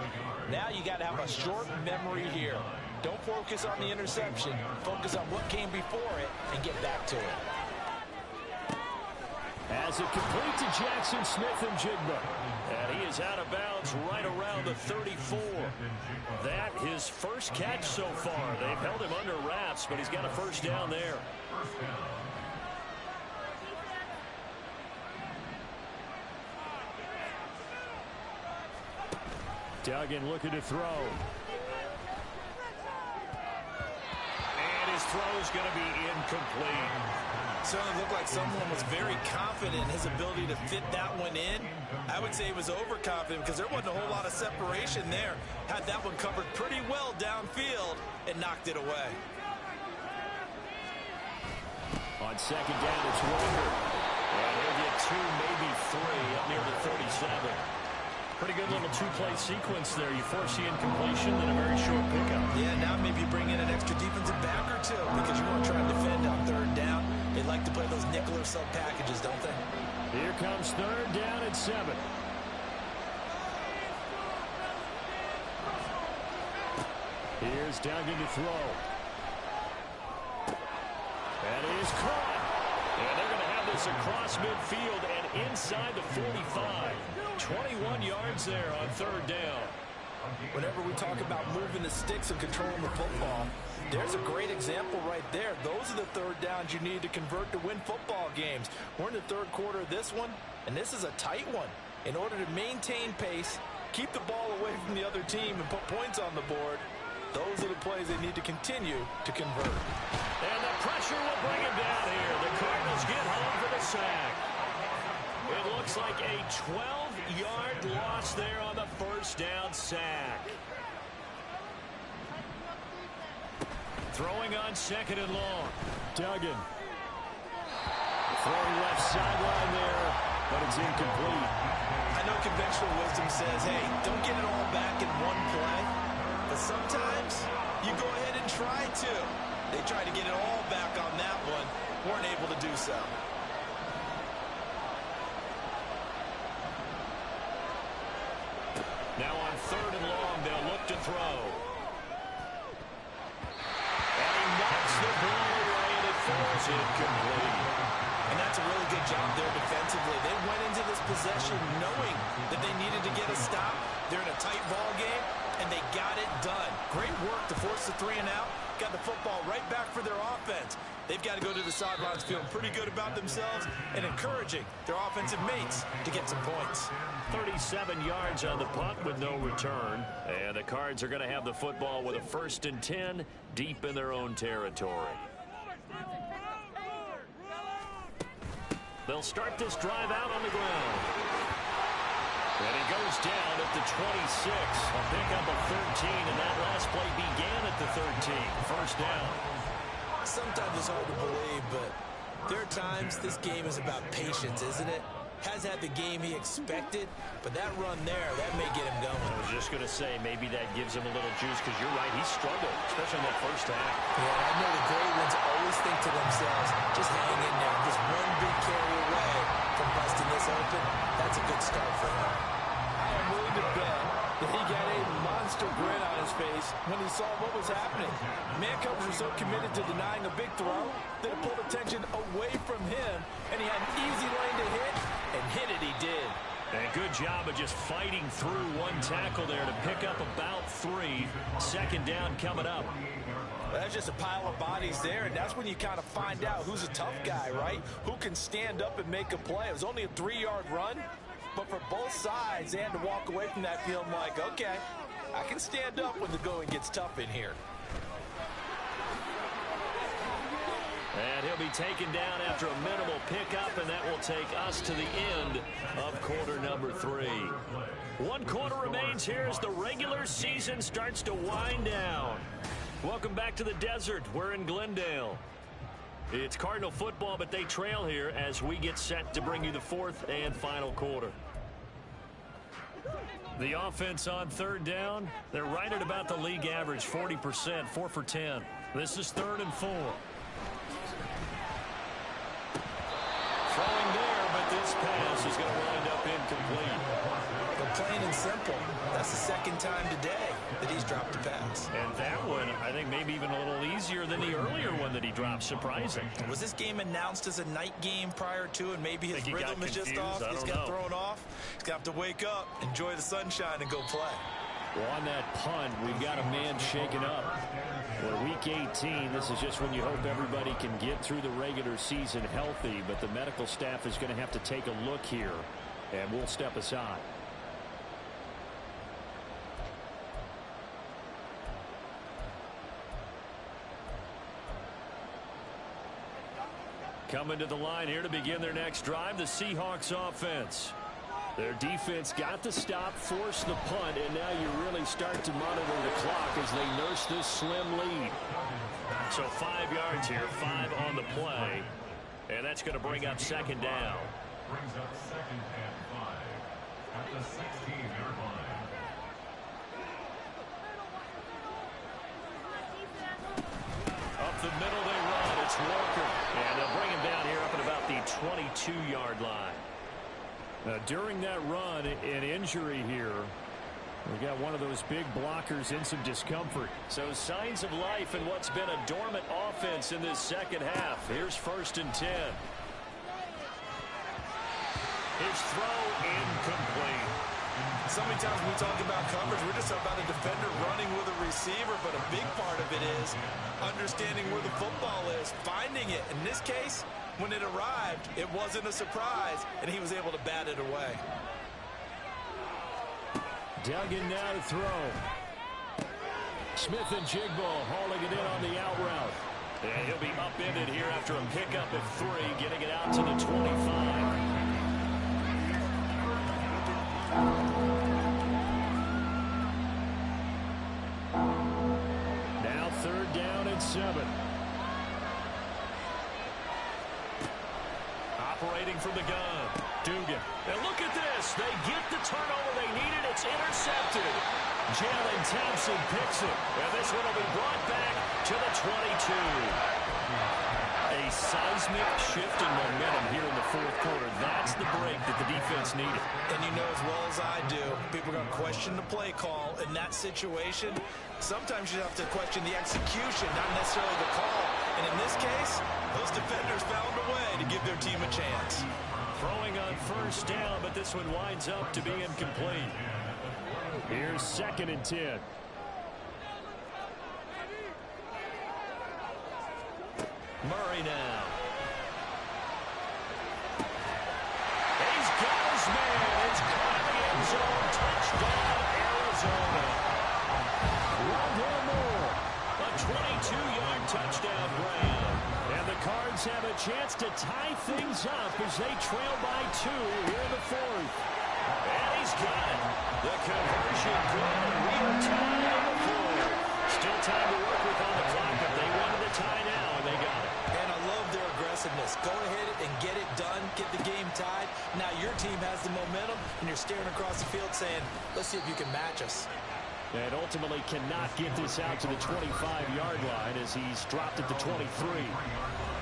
Now you got to have a short memory here. Don't focus on the interception. Focus on what came before it and get back to it.
As it complete to Jackson Smith-Njigba. And he is out of bounds right around the 34. That his first catch so far. They've held him under wraps, but he's got a 1st down there.
Duggan looking to throw.
And his throw is going to be incomplete.
Certainly looked like someone was very confident in his ability to fit that one in. I would say he was overconfident because there wasn't a whole lot of separation there. Had that one covered pretty well downfield and knocked it away.
On 2nd down, it's Walker. And he'll get 2, maybe 3 up near the 37. Pretty good little 2-play sequence there. You force the incompletion, then a very short pickup.
Yeah, now maybe you bring in an extra defensive back or 2 because you want to try and defend on 3rd down. They like to play those nickel or sub packages, don't they?
Here comes 3rd down and 7. Here's Duggan to throw.
That is caught. And they're going to have this across midfield and inside the 45. 21 yards there on 3rd down.
Whenever we talk about moving the sticks and controlling the football, there's a great example right there. Those are the 3rd downs you need to convert to win football games. We're in the 3rd quarter of this one, and this is a tight one. In order to maintain pace, keep the ball away from the other team, and put points on the board, those are the plays they need to continue to convert.
And the pressure will bring him down here. The Cardinals get home for the sack. It looks like a 12-yard loss there on the first down sack. Throwing on second and long. Duggan. Throwing left sideline there, but it's incomplete.
I know conventional wisdom says, hey, don't get it all back in one play. But sometimes you go ahead and try to. They tried to get it all back on that one. Weren't able to do so.
Now on third and long, they'll look to throw. And he knocks the ball away, and it falls incomplete.
And that's a really good job there defensively. They went into this possession knowing that they needed to get a stop. They're in a tight ball game, and they got it done. Great work to force the 3 and out. Got the football right back for their offense. They've got to go to the sidelines feeling pretty good about themselves and encouraging their offensive mates to get some points.
37 yards on the punt with no return. And the Cards are going to have the football with a 1st and 10 deep in their own territory. They'll start this drive out on the ground. And he goes down at the 26. A pickup of 13, and that last play began at the 13. First down.
Sometimes it's hard to believe, but there are times this game is about patience, isn't it? Has had the game he expected, but that run there, that may get him going.
I was just going to say, maybe that gives him a little juice, because you're right, he struggled, especially in that first half.
Yeah, I know the great ones always think to themselves, just hang in there, just one big carry away from busting this open. That's a good start for him.
I am willing to bet that he got a monster grin on his face when he saw what was happening. Man coverage was so committed to denying a big throw that it pulled attention away from him, and he had an easy lane to hit, and hit it he did.
And good job of just fighting through one tackle there to pick up about 3. Second down coming up.
Well, that's just a pile of bodies there, and that's when you kind of find out who's a tough guy, right? Who can stand up and make a play. It was only a 3-yard run, but for both sides, they had to walk away from that feeling like, okay, I can stand up when the going gets tough in here.
And he'll be taken down after a minimal pickup, and that will take us to the end of quarter number 3. 1 quarter remains here as the regular season starts to wind down. Welcome back to the desert. We're in Glendale. It's Cardinal football, but they trail here as we get set to bring you the 4th and final quarter. The offense on third down, they're right at about the league average, 40%, 4 for 10. This is 3rd and 4. Throwing there, but this pass is going to wind up incomplete.
But plain and simple, that's the second time today that he's dropped a pass.
And that one, I think maybe even a little easier than the earlier one that he dropped. Surprising.
Was this game announced as a night game prior to, and maybe his rhythm is just off? He's got thrown off. He's going to have to wake up, enjoy the sunshine, and go play.
Well, on that punt, we've got a man shaken up. For Week 18, this is just when you hope everybody can get through the regular season healthy, but the medical staff is going to have to take a look here, and we'll step aside. Coming to the line here to begin their next drive, the Seahawks offense. Their defense got the stop, forced the punt, and now you really start to monitor the clock as they nurse this slim lead.
So 5 yards here, 5 on the play, and that's going to bring up second down.
Brings up 2nd and 5 at the 16-yard line.
Up the middle they run. It's Walker, and they'll bring him down here up at about the 22-yard line.
During that run, an injury here. We got one of those big blockers in some discomfort.
So signs of life in what's been a dormant offense in this second half. Here's 1st and 10. His throw incomplete.
So many times when we talk about coverage, we're just about a defender running with a receiver, but a big part of it is understanding where the football is, finding it. In this case, when it arrived, it wasn't a surprise, and he was able to bat it away.
Dug in now to throw. Smith and Jigbo hauling it in on the out route. And he'll be upended here after a pickup of 3, getting it out to the 25. Now 3rd down and 7. Operating from the gun. Dugan. And look at this. They get the turnover they needed. It's intercepted. Jalen Thompson picks it. And this one will be brought back to the 22. A seismic shift in momentum here in the 4th quarter. That's the break that the defense needed.
And you know as well as I do, people are going to question the play call in that situation. Sometimes you have to question the execution, not necessarily the call. And in this case, those defenders found a way to give their team a chance.
Throwing on 1st down, but this one winds up to be incomplete. Here's 2nd and 10. Murray now. He's got his man. It's caught in the end zone. Touchdown, Arizona. One more. A 22-yard touchdown grab. And the Cards have a chance to tie things up as they trail by 2 here in the 4th. And he's got it. The conversion good. We are tied in the 4th. Still time to work with on the clock, but they wanted the tie now, and they got it.
And I love their aggressiveness. Go ahead and get it done. Get the game tied. Now your team has the momentum, and you're staring across the field saying, let's see if you can match us.
And ultimately cannot get this out to the 25-yard line as he's dropped at the 23.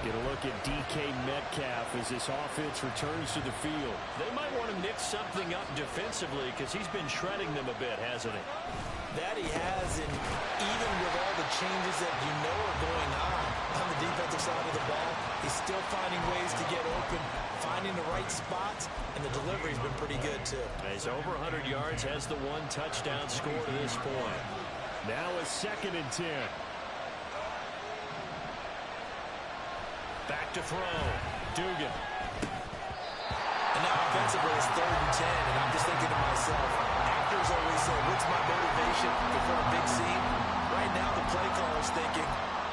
Get a look at DK Metcalf as this offense returns to the field. They might want to mix something up defensively because he's been shredding them a bit, hasn't he?
That he has, and even with all the changes that you know are going on the defensive side of the ball, he's still finding ways to get open, finding the right spots, and the delivery's been pretty good too.
He's over 100 yards, has the 1 touchdown score to this point. Now a 2nd and 10. Back to throw. Dugan.
And now offensively it's 3rd and 10, and I'm just thinking to myself, actors always say, what's my motivation before a big scene? Right now the play caller's thinking,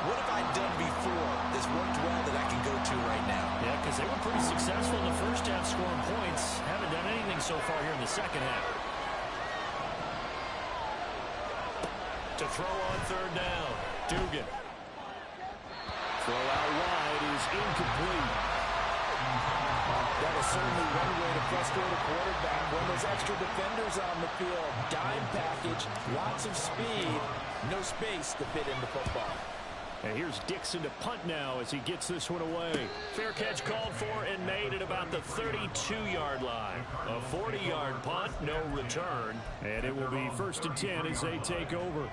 what have I done before that's worked well that I can go to right now?
Yeah, because they were pretty successful in the first half scoring points. Haven't done anything so far here in the second half. To throw on 3rd down. Dugan. Throw out wide is incomplete.
That is certainly one way to frustrate a quarterback when there's extra defenders on the field. Dime package, lots of speed, no space to fit into football.
And here's Dixon to punt now as he gets this one away. Fair catch called for and made at about the 32-yard line. A 40-yard punt, no return. And it will be 1st and 10 as they take over.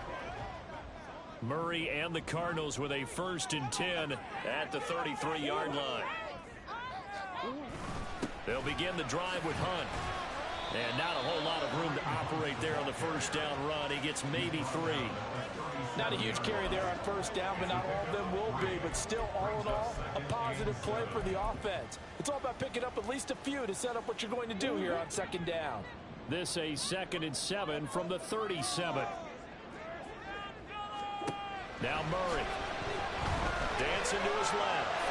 Murray and the Cardinals with a 1st and 10 at the 33-yard line. They'll begin the drive with Hunt. And not a whole lot of room to operate there on the 1st down run. He gets maybe 3.
Not a huge carry there on 1st down, but not all of them will be. But still, all in all, a positive play for the offense. It's all about picking up at least a few to set up what you're going to do here on 2nd down.
This a 2nd and 7 from the 37. Now Murray. Dancing to his left.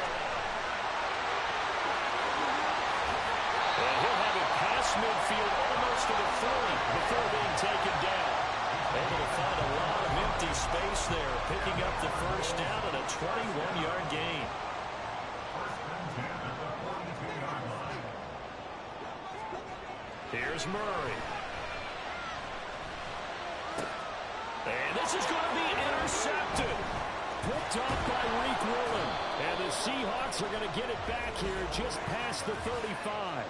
And he'll have it past midfield almost to the 40 before being taken down. Able to find a lot of empty space there, picking up the 1st down and a 21-yard gain. Here's Murray. And this is going to be intercepted. Picked off by Reek Willen. And the Seahawks are going to get it back here just past the 35.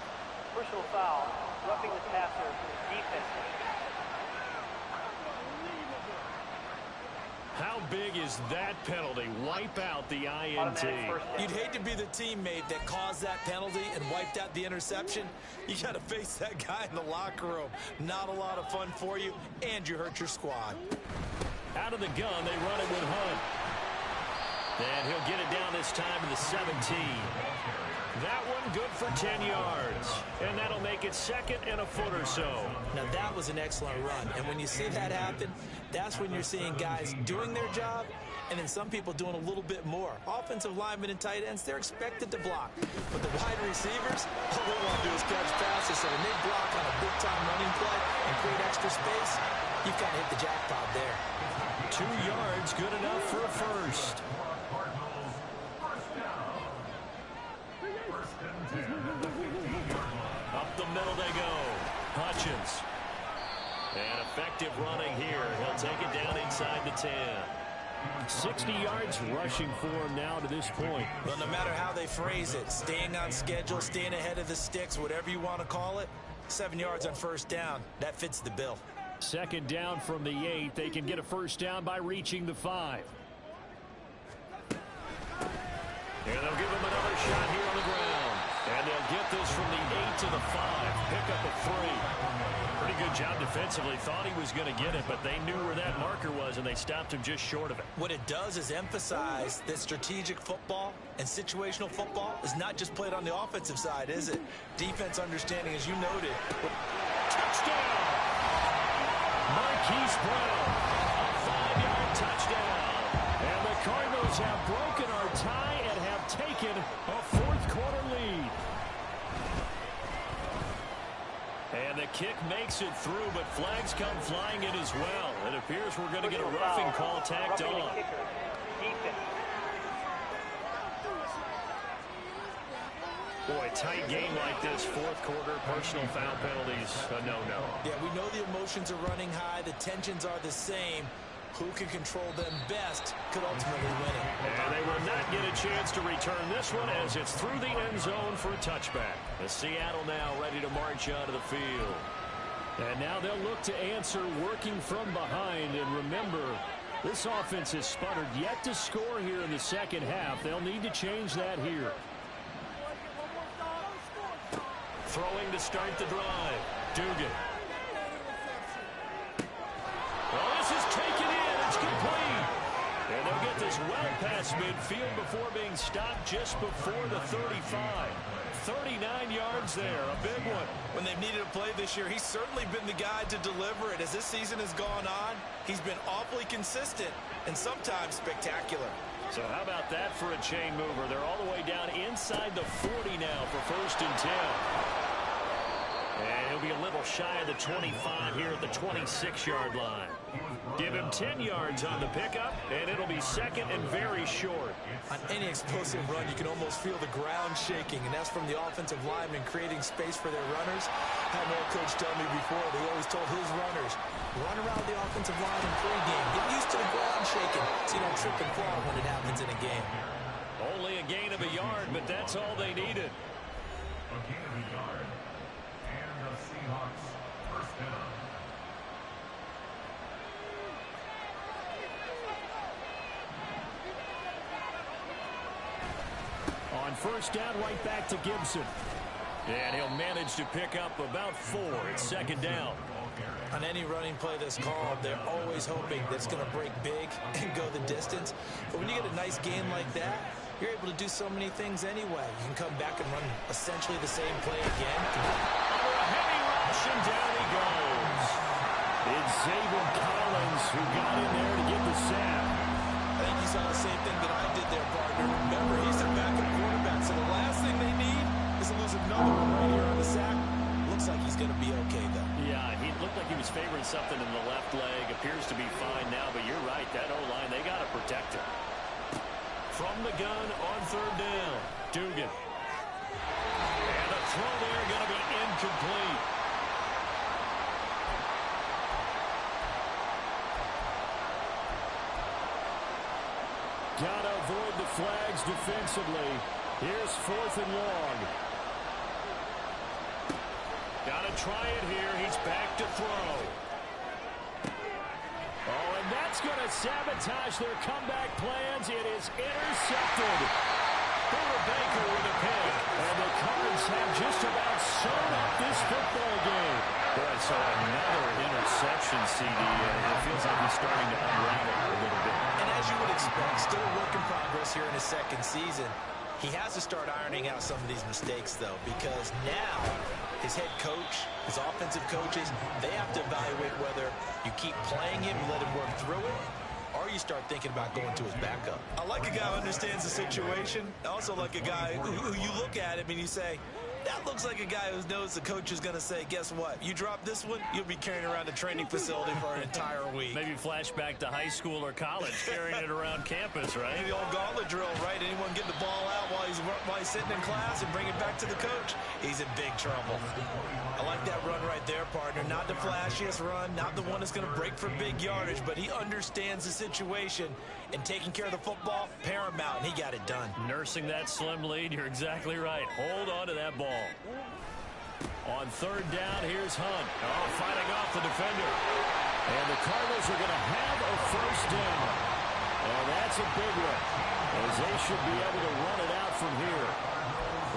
Personal foul, roughing the passer, defense.
How big is that penalty? Wipe out the INT.
You'd hate to be the teammate that caused that penalty and wiped out the interception. You got to face that guy in the locker room. Not a lot of fun for you, and you hurt your squad.
Out of the gun, they run it with Hunt. And he'll get it down this time to the 17.
That one good for 10 yards. And that'll make it second and a foot or so.
Now, that was an excellent run. And when you see that happen, that's when you're seeing guys doing their job and then some people doing a little bit more. Offensive linemen and tight ends, they're expected to block. But the wide receivers, all they want to do is catch passes. So when they block on a big-time running play and create extra space, you've kind of hit the jackpot there.
2 yards, good enough for a first. Up the middle they go. Hutchins. And effective running here. He'll take it down inside the 10.
60 yards rushing for him now to this point.
Well, no matter how they phrase it, staying on schedule, staying ahead of the sticks, whatever you want to call it, 7 yards on first down, that fits the bill.
Second down from the 8. They can get a first down by reaching the 5.
And they'll give him another shot here on the ground. And they'll get this from the 8 to the 5. Pick up a 3. Pretty good job defensively. Thought he was going to get it, but they knew where that marker was, and they stopped him just short of it.
What it does is emphasize that strategic football and situational football is not just played on the offensive side, is it? Defense understanding, as you noted.
Touchdown! Marquise Brown. A 5-yard touchdown. And the Cardinals have broken our tie and have taken a fourth-quarter lead. And the kick makes it through, but flags come flying in as well. It appears we're going to get a roughing call tacked on. Boy, tight game like this, fourth quarter, personal foul penalties, a no-no.
Yeah, we know the emotions are running high. The tensions are the same. Who can control them best could ultimately win it.
And they will not get a chance to return this one as it's through the end zone for a touchback. The Seattle now ready to march onto the field.
And now they'll look to answer working from behind. And remember, this offense has sputtered yet to score here in the second half. They'll need to change that here.
Throwing to start the drive. Dugan. Well, this is taken in. It's complete. And they'll get this well past midfield before being stopped just before the 35. 39 yards there. A big one.
When they've needed a play this year, he's certainly been the guy to deliver it. As this season has gone on, he's been awfully consistent and sometimes spectacular.
So how about that for a chain mover? They're all the way down inside the 40 now for 1st and 10. And he'll be a little shy of the 25 here at the 26-yard line. Give him 10 yards on the pickup, and it'll be second and very short.
On any explosive run, you can almost feel the ground shaking, and that's from the offensive linemen creating space for their runners. I had an old coach tell me before, they always told his runners, run around the offensive line in pregame. Get used to the ground shaking so you don't trip and fall when it happens in a game.
Only a gain of a yard, but that's all they needed.
A gain of a yard. And the Seahawks first down.
On first down, right back to Gibson.
And he'll manage to pick up about 4. It's second down.
On any running play that's called, they're always hoping that it's going to break big and go the distance. But when you get a nice game like that, you're able to do so many things anyway. You can come back and run essentially the same play again.
Under a heavy rush, and down he goes.
It's Xavier Collins who got in there to get the sack.
I think you saw the same thing that I did there, partner. Remember, he's their backup quarterback, so the last thing they need is to lose another one right here on the sack. Looks like he's going to be okay, though.
Yeah, he looked like he was favoring something in the left leg. Appears to be fine now, but you're right. That O-line, they got to protect him. From the gun on third down, Dugan. And the throw there going to be incomplete.
Got to avoid the flags defensively. Here's 4th and long.
Got to try it here. He's back to throw.
Oh, and that's going to sabotage their comeback plans. It is intercepted.
Boomer Baker with a pick.
And the Cards have just about sewn up this football game.
Boy, so another interception, CD. It feels like he's starting to unravel a little bit.
And as you would expect, still a work in progress here in his second season. He has to start ironing out some of these mistakes, though, because now his head coach, his offensive coaches, they have to evaluate whether you keep playing him, you let him work through it, or you start thinking about going to his backup. I like a guy who understands the situation. I also like a guy who you look at him and you say, that looks like a guy who knows the coach is going to say, guess what? You drop this one, you'll be carrying around the training facility for an entire week.
Maybe flashback to high school or college, carrying it around campus, right?
Maybe the old gauntlet drill, right? Anyone get the ball out while he's sitting in class and bring it back to the coach? He's in big trouble. I like that run right there, partner. Not the flashiest run, not the one that's going to break for big yardage, but he understands the situation, and taking care of the football, paramount, and he got it done.
Nursing that slim lead, you're exactly right. Hold on to that ball. On third down, here's Hunt. Oh, fighting off the defender. And the Cardinals are going to have a first down. And that's a big one, as they should be able to run it out from here.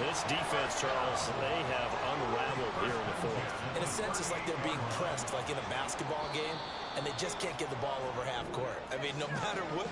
This defense, Charles, they have unraveled here in the fourth.
In a sense, it's like they're being pressed, like in a basketball game, and they just can't get the ball over half court. I mean, no matter what